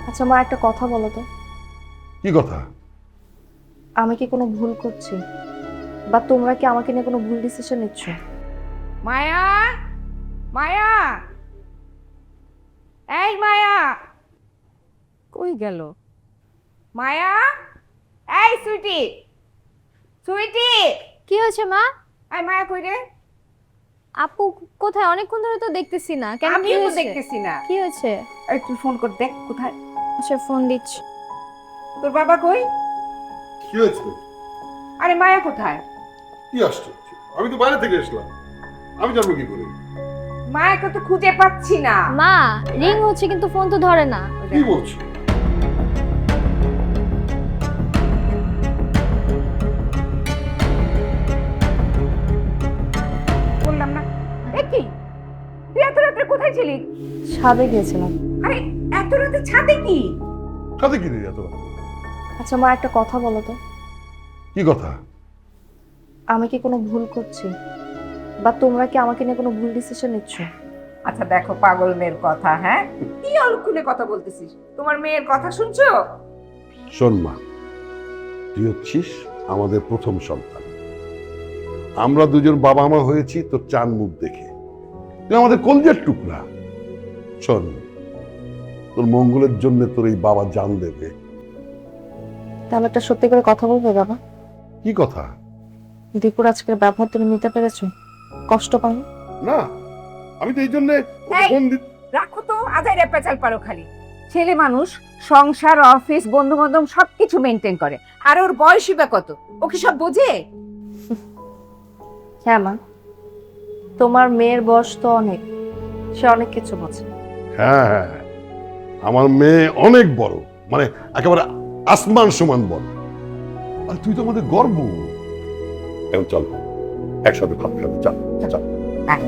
আচ্ছা মা, একটা কথা বলো তো। কি কথা? আমি কি কোনো ভুল করছি, বা তোমরা কি আমাকে নিয়ে কোনো ভুল ডিসিশন নিচ্ছ? মায়া, মায়া, এই মায়া, কই গেল মায়া? এই সুইটি, সুইটি, কি হয়েছে মা? এই মায়া কই রে? আপু কোথায়? অনেকক্ষণ ধরে তো দেখতেছি না। কেন, কি আমিও তো হয়েছে? দেখতেছি না। কি হয়েছে? এই তুই ফোন কর, দেখ কোথায় আচ্ছা, ফোন দিচ্ছি। তোর বাবা কই? কি হয়েছে? আরে মায়া কোথায়? কি আশ্চর্য, আমি তো বাইরে থেকে এসলাম, আমি জানবো কি করে? মায়াকে তো খুঁজে পাচ্ছি না। মা, রিং হচ্ছে কিন্তু ফোন তো ধরে না। কি বলছো? বললাম না। এ কি, তুই এত রাতে কোথায় ছিলি? ছাদে গিয়েছিলাম। আরে এত রাতে ছাদে কি? সাথে কি দিদি এত? আচ্ছা মা, একটা কথা বলো তো। কি কথা? আমি কি কোনো ভুল করছি, বা তোমরা কি আমাকে নিয়ে কোনো ভুল ডিসিশন নিচ্ছ? আচ্ছা দেখো, পাগল মেয়ের কথা, হ্যাঁ কি অলক্ষণে কথা বলতেছিস? তোমার মেয়ের কথা শুনছো? শোন মা, তুই হচ্ছিস আমাদের প্রথম সন্তান। আমরা দুজন বাবা মা হয়েছি তোর চান মুখ দেখে। তুই আমাদের কলজের টুকরা। শোন, তোর মঙ্গলের জন্য তোর এই বাবা জান দেবে। তাহলে একটা সত্যি করে কথা বলবে বাবা? কি কথা? দীপুর আজকের ব্যবহার তুমি নিতে পেরেছো? কষ্ট পাও? না, আমি তো এই জন্য এই! রাখো তো, আজাইরা পেঁচাল পারো খালি। ছেলে মানুষ সংসার, অফিস, বন্ধু বান্ধব সবকিছু মেনটেন করে, আর ওর বয়সই বা কত? ও কি সব বোঝে? হ্যাঁ মা, তোমার মেয়ের বয়স তো অনেক, সে অনেক কিছু বোঝে। হ্যাঁ হ্যাঁ, আমার মেয়ে অনেক বড়, মানে একেবারে আসমান সমান বড়। আর তুই তো আমাদের গর্ব। এখন চল একসাথে ভাত খাবো, চল চল। হ্যাঁ।